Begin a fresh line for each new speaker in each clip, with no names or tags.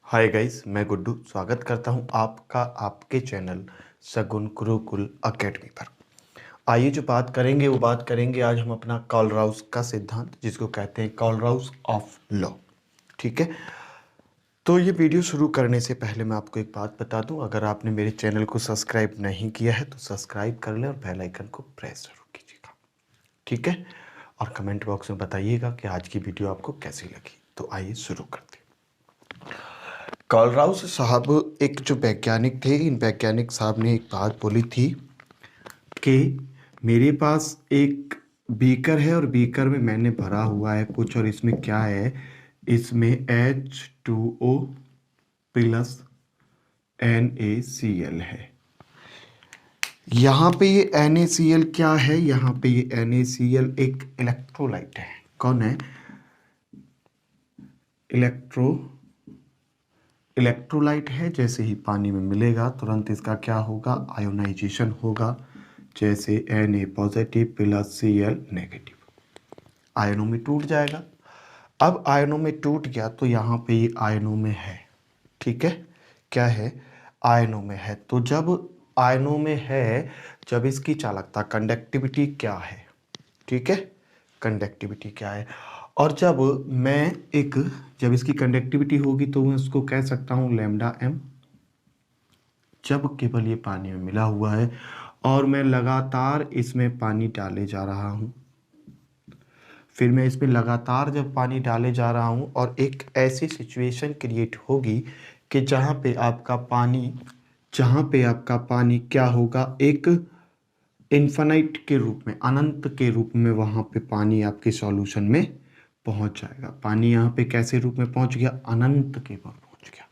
Hi guys, मैं गुड्डू स्वागत करता हूं आपका आपके चैनल सगुन गुरुकुल एकेडमी पर। आइए जो बात करेंगे आज हम अपना कॉलराउस का सिद्धांत, जिसको कहते हैं कॉलराउस ऑफ लॉ। ठीक है, तो ये वीडियो शुरू करने से पहले मैं आपको एक बात बता दूं, अगर आपने मेरे चैनल को सब्सक्राइब नहीं किया है तो सब्सक्राइब कर लें और बेल आइकन को प्रेस जरूर कीजिएगा। ठीक है, और कमेंट बॉक्स में बताइएगा कि आज की वीडियो आपको कैसी लगी। तो आइए शुरू करते हैं। कॉलराउस साहब एक जो वैज्ञानिक थे, इन वैज्ञानिक साहब ने एक बात बोली थी कि मेरे पास एक बीकर है और बीकर में मैंने भरा हुआ है कुछ, और इसमें क्या है, इसमें H2O प्लस NaCl है। यहाँ पे ये NaCl क्या है, यहाँ पे ये NaCl एक इलेक्ट्रोलाइट है। कौन है? इलेक्ट्रोलाइट है। जैसे ही पानी में मिलेगा तुरंत इसका क्या होगा, आयोनाइजेशन होगा। जैसे Na positive plus Cl negative, आयनों में टूट जाएगा। अब आयनों में टूट गया तो यहाँ पे ये आयनों में है। ठीक है, क्या है? आयनों में है। तो जब आयनों में है, जब इसकी चालकता कंडक्टिविटी क्या है? ठीक है, कंडक्टिविटी क्या है? और जब इसकी कंडक्टिविटी होगी तो मैं उसको कह सकता हूँ लैम्डा m। जब केवल ये पानी में मिला हुआ है और मैं लगातार इसमें पानी डाले जा रहा हूँ, फिर मैं इसमें लगातार जब पानी डाले जा रहा हूँ और एक ऐसी सिचुएशन क्रिएट होगी कि जहाँ पे आपका पानी क्या होगा, एक इन्फानाइट के रूप में, अनंत के रूप में वहाँ पे पानी आपके सॉल्यूशन में पहुँच जाएगा। पानी यहाँ पे कैसे रूप में पहुँच गया? अनंत के पर पहुँच गया।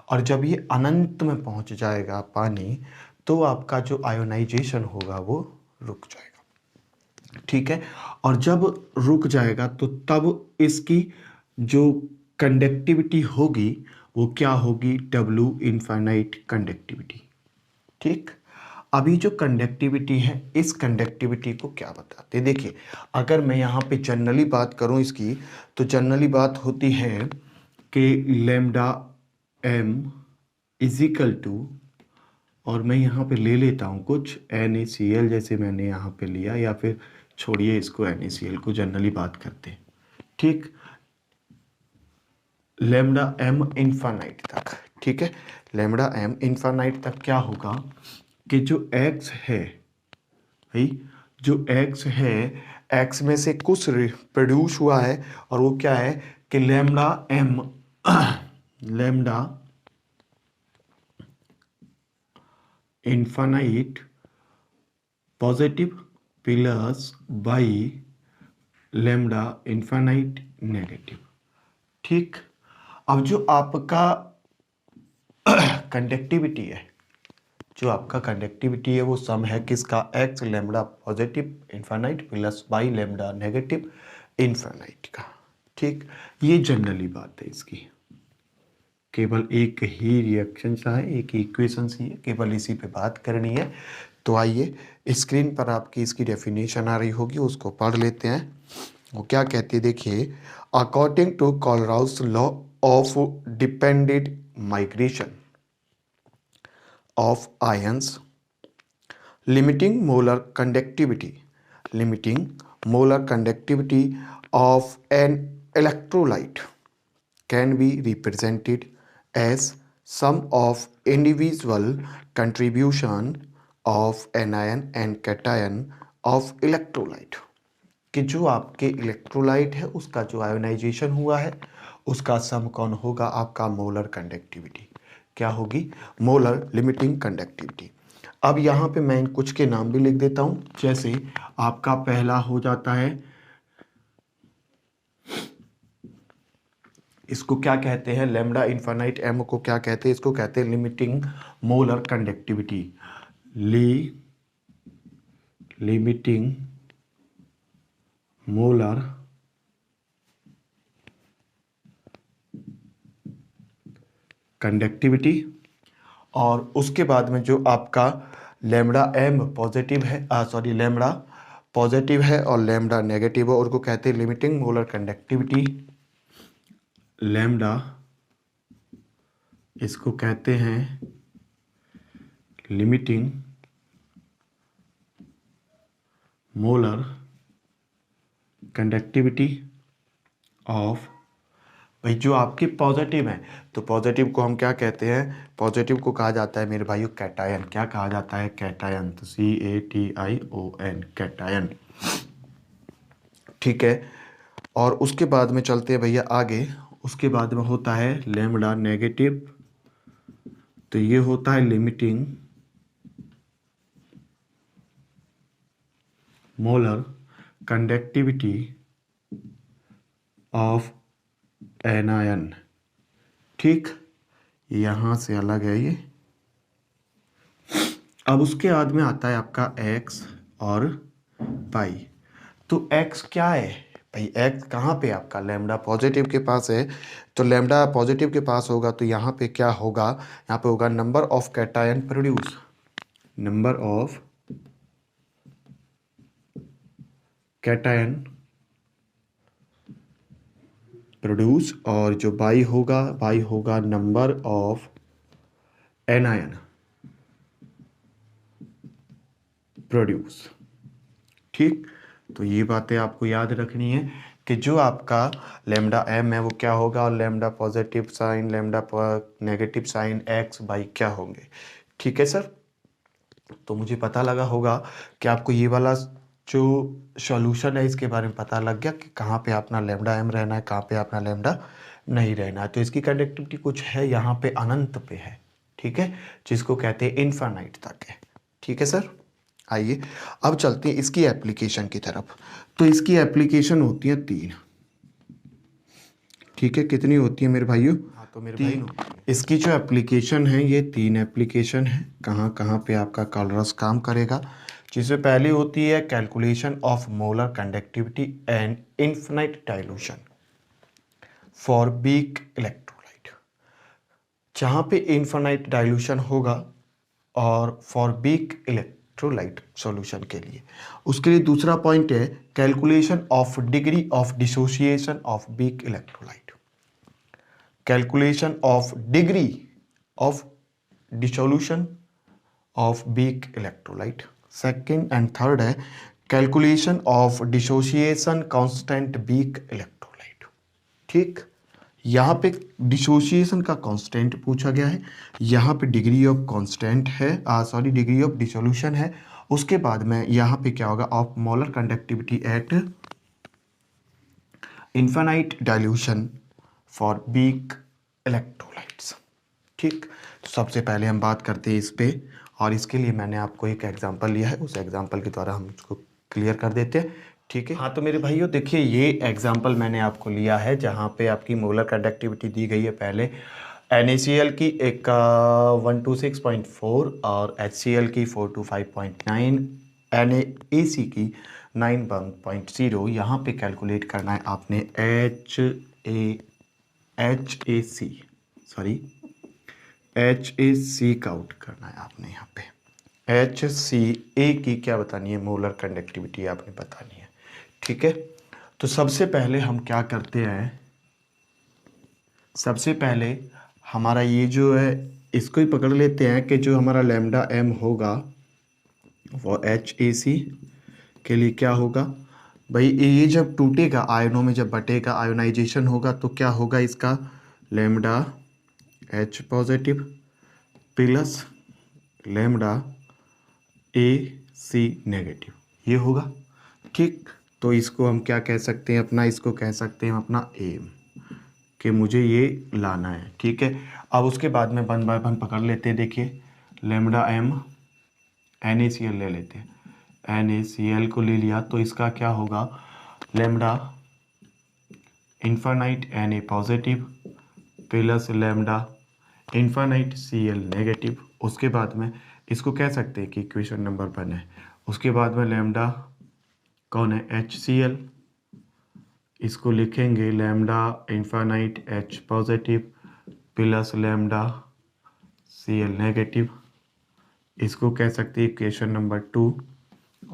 और जब ये अनंत में पहुँच जाएगा पानी, तो आपका जो आयोनाइजेशन होगा वो रुक जाएगा। ठीक है, और जब रुक जाएगा तो तब इसकी जो कंडक्टिविटी होगी वो क्या होगी? W infinite conductivity. ठीक, अभी जो कंडक्टिविटी है, इस कंडक्टिविटी को क्या बताते हैं? देखिए, अगर मैं यहाँ पे जनरली बात करूँ इसकी, तो जनरली बात होती है कि लैम्डा m इजिकल टू, और मैं यहाँ पे ले लेता हूँ कुछ NaCl, जैसे मैंने यहाँ पे लिया, या फिर छोड़िए इसको, NaCl को जनरली बात करते हैं। ठीक, लैम्डा m इनफाइनाइट तक। ठीक है, लैम्डा m इनफाइनाइट तक क्या होगा कि जो x है भाई, जो x है, x में से कुछ प्रोड्यूस हुआ है, और वो क्या है कि lambda m lambda infinite positive plus by lambda infinite negative. ठीक, अब जो आपका कंडक्टिविटी है, वो सम है किसका? x lambda positive infinite plus by lambda negative infinite का। ठीक, ये जनरली बात है इसकी। केवल एक ही रिएक्शन सा है, एक इक्वेशन सी है, केवल इसी पे बात करनी है। तो आइए, स्क्रीन पर आपकी इसकी डेफिनेशन आ रही होगी, उसको पढ़ लेते हैं। वो क्या कहती है, देखिए, according to Kohlrausch law of dependent migration of ions, limiting molar conductivity of an electrolyte can be represented as sum of individual contribution of anion and cation of electrolyte। कि जो आपके इलेक्ट्रोलाइट है उसका जो आयोनाइजेशन हुआ है उसका सम कौन होगा? आपका मोलर कंडक्टिविटी। क्या होगी? Molar limiting conductivity. अब यहाँ पे मैं इन कुछ के नाम भी लिख देता हूँ। जैसे आपका पहला हो जाता है, इसको क्या कहते हैं? लैम्डा इनफाइनाइट m को क्या कहते हैं? इसको कहते हैं limiting molar conductivity. Limiting molar conductivity. और उसके बाद में जो आपका लैम्डा m पॉजिटिव है, लैम्डा पॉजिटिव है और लैम्डा नेगेटिव है, और को कहते हैं लिमिटिंग मोलर कंडक्टिविटी। लैम्डा इसको कहते हैं लिमिटिंग मोलर कंडक्टिविटी ऑफ, भाई जो आपके पॉजिटिव हैं, तो पॉजिटिव को हम क्या कहते हैं, पॉजिटिव को कहा जाता है मेरे भाइयों कैटायन। क्या कहा जाता है, कैटायन। तो CATION, कैटायन। ठीक है, और उसके बाद में चलते हैं भैया आगे। उसके बाद में होता है लैम्बडा नेगेटिव, तो ये होता है limiting molar conductivity of anion. ठीक, यहां से अलग है ये। अब उसके बाद में आता है आपका x और पाई। तो x क्या है भाई, x कहाँ पे आपका लैम्बडा पॉजिटिव के पास है, तो लैम्बडा पॉजिटिव के पास होगा तो यहाँ पे क्या होगा, यहाँ पे होगा number of cation produce, number of cation produce, और जो बाई होगा नंबर ऑफ एनायन प्रोड्यूस। ठीक, तो ये बातें आपको याद रखनी है कि जो आपका लैम्बडा एम है वो क्या होगा, और lambda positive sign, lambda negative sign x by क्या होंगे। ठीक है सर, तो मुझे पता लगा होगा कि आपको ये वाला जो सॉल्यूशन है इसके बारे में पता लग गया कि कहाँ पे अपना लैम्बडा एम रहना है, कहाँ पे अपना लैम्बडा नहीं रहना है। तो इसकी कंडक्टिविटी कुछ है यहाँ पे अनंत पे है, ठीक है, जिसको कहते हैं इनफाइनाइट तक है। ठीक है सर, आइए अब चलते हैं इसकी एप्लीकेशन की तरफ। तो इसकी एप्लीकेशन होती है 3। ठीक है, कितनी होती है मेरे भाइयों, हाँ तो मेरे भाई इसकी जो एप्लीकेशन है ये 3 एप्लीकेशन है। कहाँ कहाँ पे आपका कॉलरस काम करेगा, जिसमें पहली होती है calculation of molar conductivity and infinite dilution for weak electrolyte, जहाँ पे इन्फिनाइट डाइल्यूशन होगा और फॉर वीक इलेक्ट्रोलाइट सॉल्यूशन के लिए। उसके लिए दूसरा पॉइंट है calculation of degree of dissociation of weak electrolyte, calculation of degree of dissolution of weak electrolyte. Second and third है calculation of dissociation constant weak electrolyte. ठीक, यहाँ पे डिसोसिएशन का कांस्टेंट पूछा गया है, यहाँ पे डिग्री ऑफ कांस्टेंट है, डिग्री ऑफ डिसोल्यूशन है। उसके बाद में यहाँ पे क्या होगा, of molar conductivity eight infinite dilution for weak electrolytes. ठीक, सबसे पहले हम बात करते हैं इस पे, और इसके लिए मैंने आपको एक एग्जांपल लिया है, उस एग्जांपल के द्वारा हम उसको क्लियर कर देते हैं। ठीक है, हाँ तो मेरे भाइयों देखिए ये एग्जांपल मैंने आपको लिया है जहाँ पे आपकी मोलर कंडक्टिविटी दी गई है। पहले NaCl की एक 126.4 और HCl की 425.9, NaAC की 91.0। यहाँ पे कैलकुलेट करना है आपने HAC का आउट करना है आपने। यहाँ पे HCA की क्या बतानी है, मोलर कंडक्टिविटी आपने बतानी है। ठीक है, तो सबसे पहले हम क्या करते हैं, सबसे पहले हमारा ये जो है इसको ही पकड़ लेते हैं कि जो हमारा लैम्बडा एम होगा वो HAC के लिए क्या होगा भाई, ये जब टूटेगा आयनों में, जब बटेगा, आयोनाइजेशन होगा, तो क्या होगा इसका lambda H positive plus lambda AC negative, ये होगा। ठीक, तो इसको हम क्या कह सकते हैं अपना, इसको कह सकते हैं अपना एम कि मुझे ये लाना है। ठीक है, अब उसके बाद में वन बाय वन पकड़ लेते हैं। देखिए लैम्बडा एम NaCl ले लेते हैं, NaCl को ले लिया तो इसका क्या होगा lambda infinite Na positive plus lambda infinite Cl negative. उसके बाद में इसको कह सकते हैं कि इक्वेशन नंबर 1 है। उसके बाद में लैम्बडा कौन है, HCl, इसको लिखेंगे lambda infinite H positive plus lambda Cl negative, इसको कह सकते हैं इक्वेशन नंबर 2।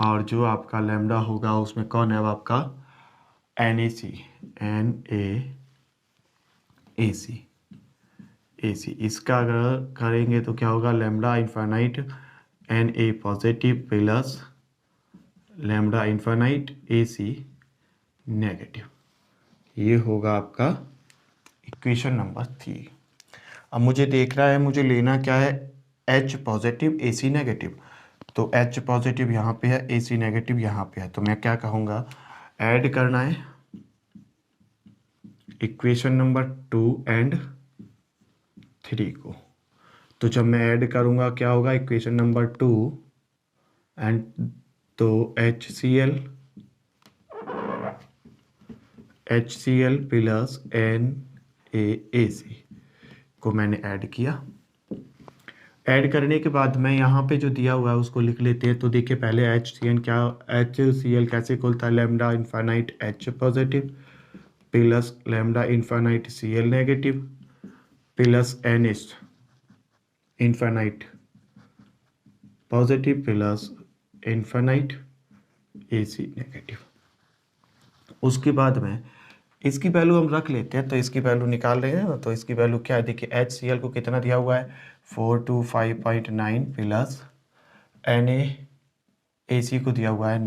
और जो आपका लैम्बडा होगा उसमें कौन है, अब आपका NaC, AC। इसका अगर करेंगे तो क्या होगा, lambda infinite Na positive plus lambda infinite AC negative. ये होगा आपका इक्वेशन नंबर 3। अब मुझे देखना है, मुझे लेना क्या है, H पॉजिटिव AC नेगेटिव। तो H पॉजिटिव यहाँ पे है, AC नेगेटिव यहाँ पे है, तो मैं क्या कहूँगा, ऐड करना है इक्वेशन नंबर 2 एंड 3 को। तो जब मैं ऐड करूँगा क्या होगा, इक्वेशन नंबर 2 एंड तो HCl प्लस NaAC को मैंने ऐड किया। ऐड करने के बाद मैं यहाँ पे जो दिया हुआ है उसको लिख लेते हैं। तो देखिए पहले HCl कैसे खोलता है, lambda infinite H positive plus lambda infinite Cl negative plus NH infinite positive plus infinite AC negative. उसके बाद में इसकी वैल्यू हम रख लेते हैं, तो इसकी वैल्यू निकाल रहे हैं ना, तो इसकी वैल्यू क्या है, देखिए HCl को कितना दिया हुआ है 425.9 प्लस NaAC को दिया हुआ है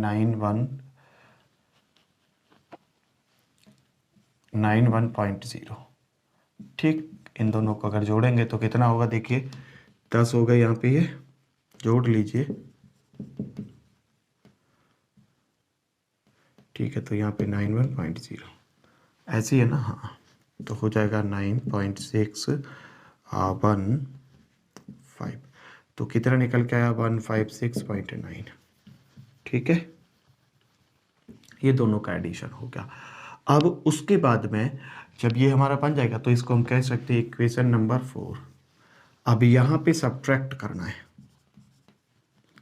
91.0। ठीक, इन दोनों को अगर जोड़ेंगे तो कितना होगा, देखिए 10 होगा, यहाँ पे ये जोड़ लीजिए। ठीक है, तो यहाँ पे 91.0 ऐसी है ना, हाँ, तो हो जाएगा 9.615। तो कितना निकल के आया 156.9। ठीक है, ये दोनों का एडिशन हो गया। अब उसके बाद में जब ये हमारा बन जाएगा तो इसको हम कह सकते हैं इक्वेशन नंबर 4। अब यहाँ पे सब्ट्रैक्ट करना है,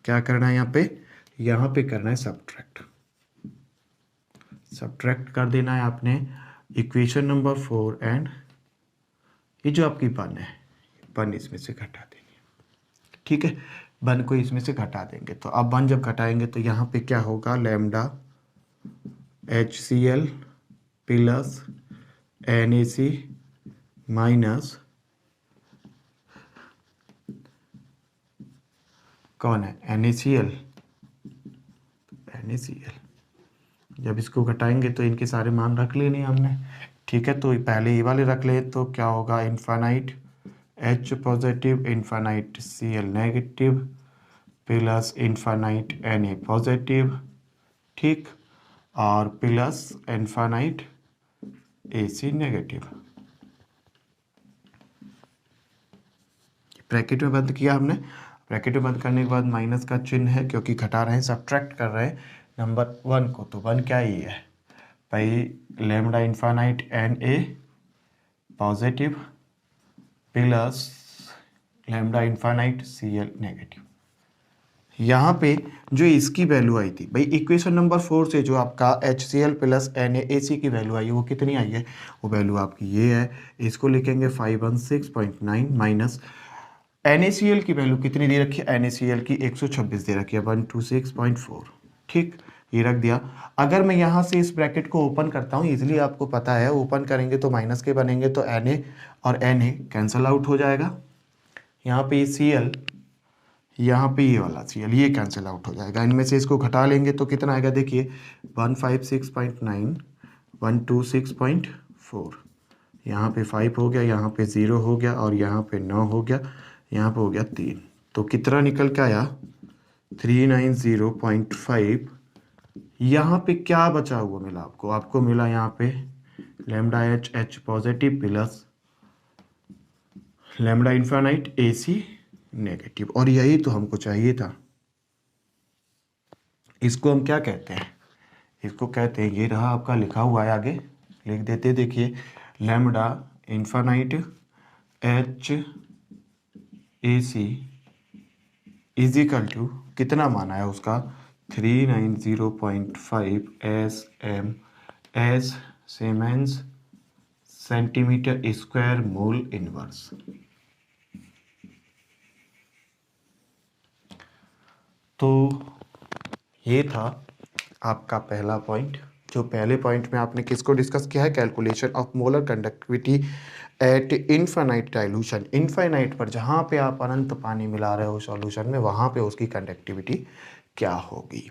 क्या करना है यहाँ पे करना है सब्ट्रैक्ट कर देना है आपने इक्वेशन नंबर 4 एंड ये जो आपकी वन है, वन इसमें से घटा देंगे। ठीक है, वन को इसमें से घटा देंगे। तो अब वन जब घटाएंगे तो यहाँ पे क्या होगा, lambda HCl plus NaC minus कौन है, NaCl। जब इसको घटाएंगे तो इनके सारे मान रख लेने हमने। ठीक है, तो पहले ये वाले रख ले, तो क्या होगा, infinite H positive infinite Cl negative plus infinite Na positive, ठीक, और plus infinite AC negative. Bracket में बंद किया हमने। ब्रैकेट में बंद करने के बाद माइनस का चिन्ह है, क्योंकि घटा रहे हैं, सब्ट्रैक्ट कर रहे हैं नंबर 1 को। तो 1 क्या ही है भाई, lambda infinite Na positive plus lambda infinite Cl negative. यहाँ पे जो इसकी वैल्यू आई थी भाई, इक्वेशन नंबर 4 से जो आपका HCl प्लस NaAC की वैल्यू आई है वो कितनी आई है, वो वैल्यू आपकी ये है। इसको लिखेंगे 516.9 माइनस NaCl की वैल्यू कितनी दे रखी है, NaCl की 126 दे रखी है 126.4। ठीक, ये रख दिया। अगर मैं यहाँ से इस ब्रैकेट को ओपन करता हूँ, इजीली आपको पता है ओपन करेंगे तो माइनस के बनेंगे, तो Na और Na कैंसिल आउट हो जाएगा। यहाँ पे ये Cl, यहाँ पे ये वाला Cl, ये कैंसिल आउट हो जाएगा। इनमें से इसको घटा लेंगे तो कितना आएगा, देखिए 156.9 126.4। यहाँ पे 5 हो गया, यहाँ पे 0 हो गया, और यहाँ पे 9 हो गया, यहाँ पे हो गया 3। तो कितना निकल के आया 390.5। यहाँ पे क्या बचा हुआ मिला आपको मिला यहाँ पे lambda H positive plus lambda infinite AC negative. और यही तो हमको चाहिए था। इसको हम क्या कहते हैं, इसको कहते हैं, ये रहा आपका लिखा हुआ है, आगे लिख देते, देखिए lambda infinite HAC is equal to कितना माना है उसका 390.5 Siemens centimetre square mole inverse. तो ये था आपका पहला पॉइंट। जो पहले पॉइंट में आपने किसको डिस्कस किया है, calculation of molar conductivity eight infinite dilution, infinite पर जहाँ पे आप अनंत पानी मिला रहे हो सॉल्यूशन में, वहाँ पे उसकी कंडक्टिविटी क्या होगी।